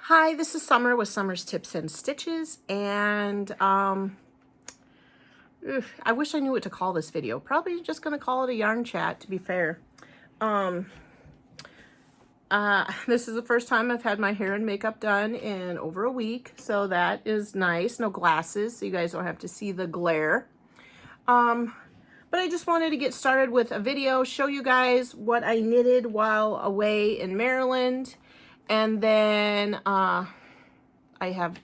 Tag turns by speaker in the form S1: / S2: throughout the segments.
S1: Hi, this is Summer with Summer's Tips and Stitches, and I wish I knew what to call this video. Probably just going to call it a yarn chat, to be fair. This is the first time I've had my hair and makeup done in over a week, so that is nice. No glasses, so you guys don't have to see the glare. But I just wanted to get started with a video, show you guys what I knitted while away in Maryland. And then I have,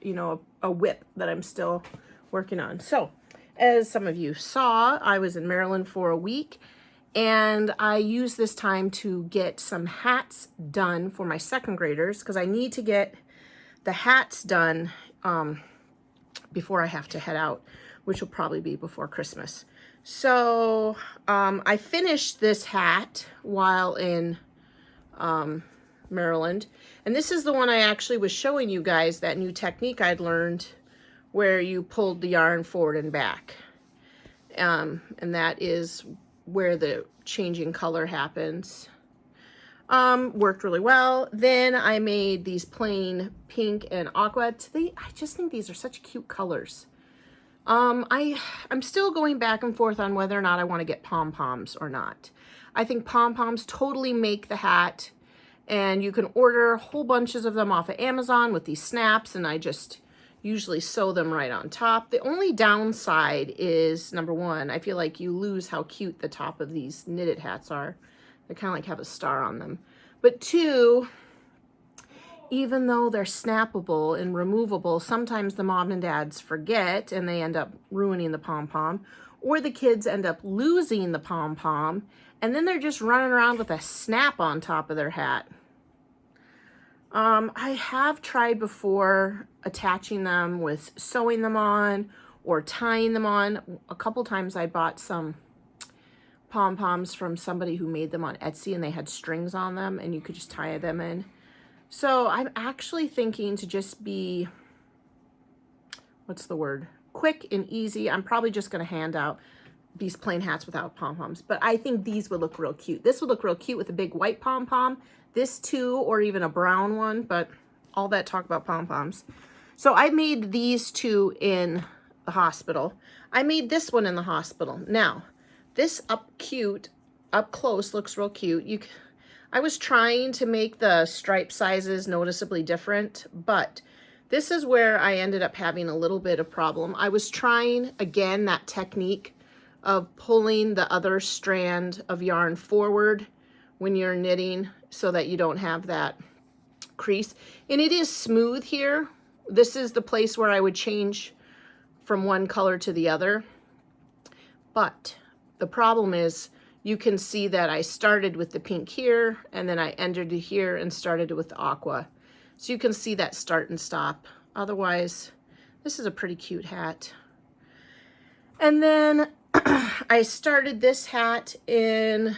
S1: a whip that I'm still working on. So, as some of you saw, I was in Maryland for a week, and I used this time to get some hats done for my second graders, because I need to get the hats done before I have to head out, which will probably be before Christmas. So, I finished this hat while in Maryland, and this is the one I actually was showing you guys, that new technique I'd learned where you pulled the yarn forward and back, and that is where the changing color happens. Worked really well. Then I made these plain pink and aqua. I just think these are such cute colors. I'm still going back and forth on whether or not I want to get pom-poms or not. I think pom-poms totally make the hat, and you can order whole bunches of them off of Amazon with these snaps, and I just usually sew them right on top. The only downside is, number one, I feel like you lose how cute the top of these knitted hats are. They kind of like have a star on them. But two, even though they're snappable and removable, sometimes the mom and dads forget and they end up ruining the pom-pom, or the kids end up losing the pom-pom, and then they're just running around with a snap on top of their hat. I have tried before attaching them with sewing them on or tying them on. A couple times I bought some pom-poms from somebody who made them on Etsy, and they had strings on them and you could just tie them in. So I'm actually thinking to just be, quick and easy. I'm probably just going to hand out these plain hats without pom-poms, but I think these would look real cute. This would look real cute with a big white pom-pom. This too, or even a brown one, but all that talk about pom-poms. So I made these two in the hospital. I made this one in the hospital. Now, this up close looks real cute. I was trying to make the stripe sizes noticeably different, but this is where I ended up having a little bit of problem. I was trying, again, that technique of pulling the other strand of yarn forward when you're knitting so that you don't have that crease. And it is smooth here. This is the place where I would change from one color to the other. But the problem is, you can see that I started with the pink here, and then I ended here and started with the aqua. So you can see that start and stop. Otherwise, this is a pretty cute hat. And then I started this hat in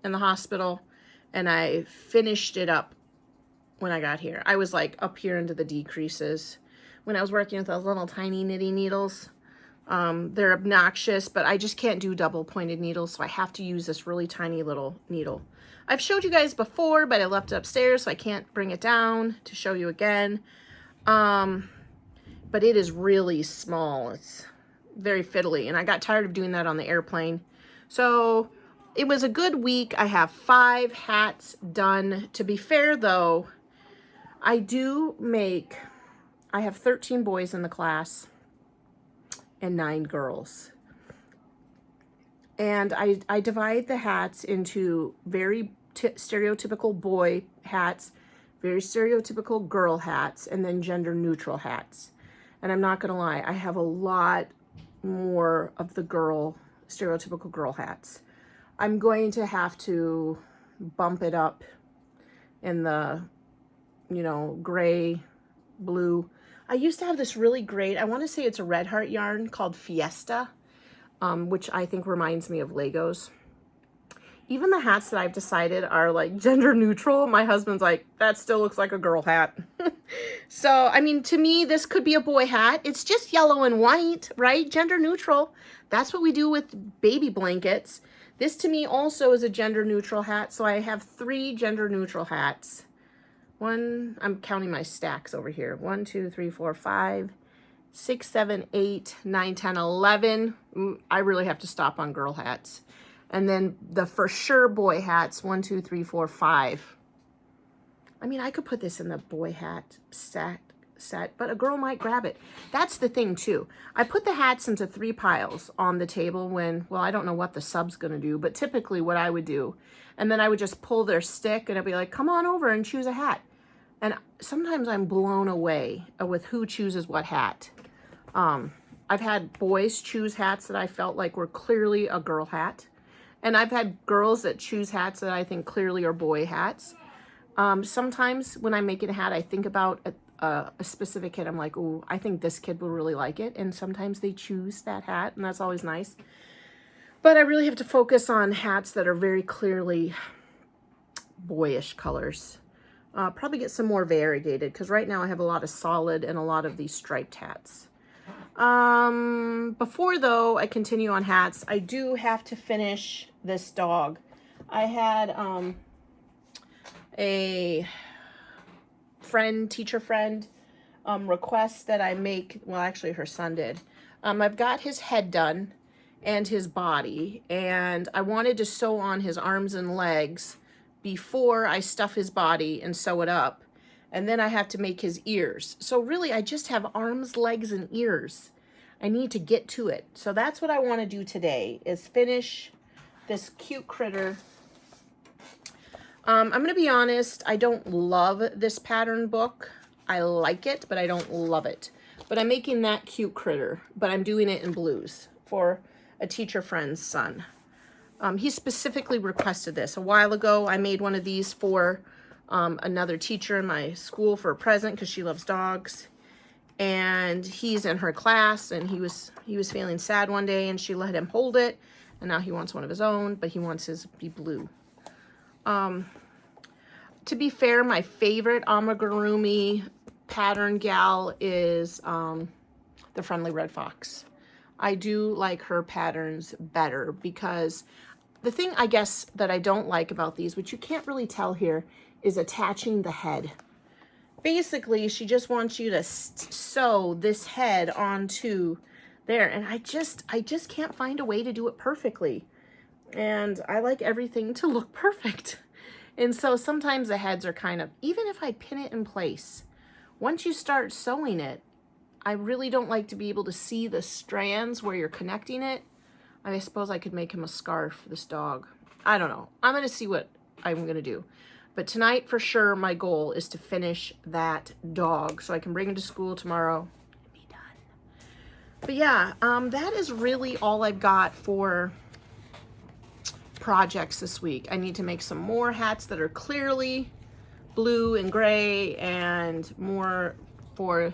S1: the hospital, and I finished it up when I got here. I was like up here into the decreases when I was working with those little tiny knitting needles. They're obnoxious, but I just can't do double pointed needles, so I have to use this really tiny little needle. I've showed you guys before, but I left it upstairs, so I can't bring it down to show you again. But it is really small. It's very fiddly, and I got tired of doing that on the airplane. So it was a good week. I have 5 hats done. To be fair, though, I have 13 boys in the class and 9 girls. And I divide the hats into very stereotypical boy hats, very stereotypical girl hats, and then gender neutral hats. And I'm not gonna lie, I have a lot more of the stereotypical girl hats. I'm going to have to bump it up in the, gray, blue. I used to have this really great, I want to say it's a Red Heart yarn called Fiesta, which I think reminds me of Legos. Even the hats that I've decided are like gender neutral, my husband's like, that still looks like a girl hat. So, I mean, to me, this could be a boy hat. It's just yellow and white, right? Gender neutral. That's what we do with baby blankets. This to me also is a gender neutral hat. So I have 3 gender neutral hats. I'm counting my stacks over here. 1, 2, 3, 4, 5, 6, 7, 8, 9, 10, 11. I really have to stop on girl hats. And then the for sure boy hats, 1, 2, 3, 4, 5. I mean, I could put this in the boy hat set, but a girl might grab it. That's the thing too. I put the hats into 3 piles on the table when, well, I don't know what the sub's gonna do, but typically what I would do, and then I would just pull their stick and I'd be like, come on over and choose a hat. And sometimes I'm blown away with who chooses what hat. I've had boys choose hats that I felt like were clearly a girl hat. And I've had girls that choose hats that I think clearly are boy hats. Sometimes when I'm making a hat, I think about a specific kid. I'm like, oh, I think this kid will really like it. And sometimes they choose that hat, and that's always nice. But I really have to focus on hats that are very clearly boyish colors. Probably get some more variegated, because right now I have a lot of solid and a lot of these striped hats. Before though I continue on hats, I do have to finish this dog. I had a teacher friend request that I make, well actually her son did. I've got his head done and his body, and I wanted to sew on his arms and legs before I stuff his body and sew it up. And then I have to make his ears. So really I just have arms, legs, and ears. I need to get to it. So that's what I want to do today, is finish this cute critter. I'm going to be honest, I don't love this pattern book. I like it, but I don't love it. But I'm making that cute critter, but I'm doing it in blues for a teacher friend's son. He specifically requested this. A while ago, I made one of these for another teacher in my school for a present because she loves dogs. And he's in her class, and he was feeling sad one day, and she let him hold it, and now he wants one of his own, but he wants his to be blue. To be fair, my favorite Amigurumi pattern gal is the Friendly Red Fox. I do like her patterns better, because the thing I guess that I don't like about these, which you can't really tell here, is attaching the head. Basically, she just wants you to sew this head onto there, and I just can't find a way to do it perfectly. And I like everything to look perfect. And so sometimes the heads are kind of, even if I pin it in place, once you start sewing it, I really don't like to be able to see the strands where you're connecting it. I suppose I could make him a scarf for this dog. I don't know. I'm going to see what I'm going to do. But tonight, for sure, my goal is to finish that dog so I can bring him to school tomorrow and be done. But yeah, that is really all I've got for projects this week. I need to make some more hats that are clearly blue and gray, and more for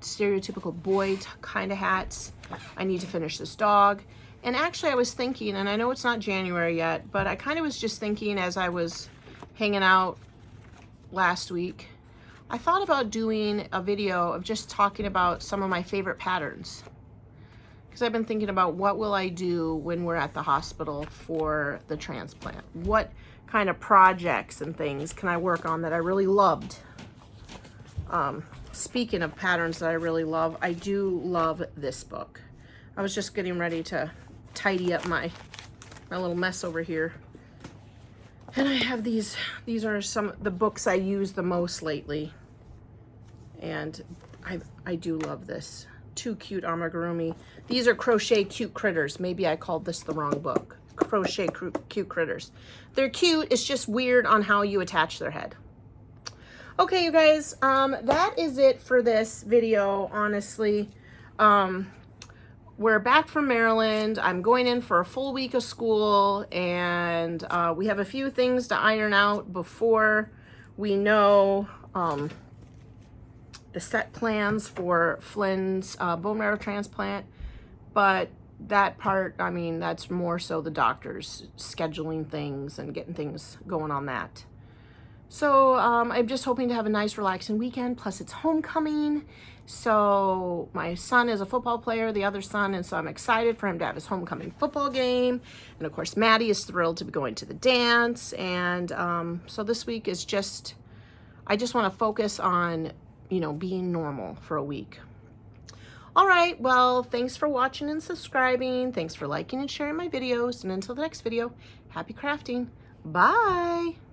S1: stereotypical boy kind of hats. I need to finish this dog. And actually I was thinking, and I know it's not January yet, but I kind of was just thinking as I was hanging out last week, I thought about doing a video of just talking about some of my favorite patterns. Because I've been thinking about what will I do when we're at the hospital for the transplant. What kind of projects and things can I work on that I really loved? Speaking of patterns that I really love, I do love this book. I was just getting ready to tidy up my little mess over here. And I have these are some of the books I use the most lately. And I do love this. Two cute Amigurumi. These are Crochet Cute Critters. Maybe I called this the wrong book. Crochet Cute Critters. They're cute. It's just weird on how you attach their head. Okay, you guys, that is it for this video, honestly. We're back from Maryland. I'm going in for a full week of school, and we have a few things to iron out before we know the set plans for Flynn's bone marrow transplant. But that part, I mean, that's more so the doctors scheduling things and getting things going on that. So I'm just hoping to have a nice relaxing weekend, plus it's homecoming. So my son is a football player, the other son, and so I'm excited for him to have his homecoming football game. And of course, Maddie is thrilled to be going to the dance. And so this week is just I just want to focus on, you know, being normal for a week. All right, well, thanks for watching and subscribing. Thanks for liking and sharing my videos. And until the next video, happy crafting. Bye.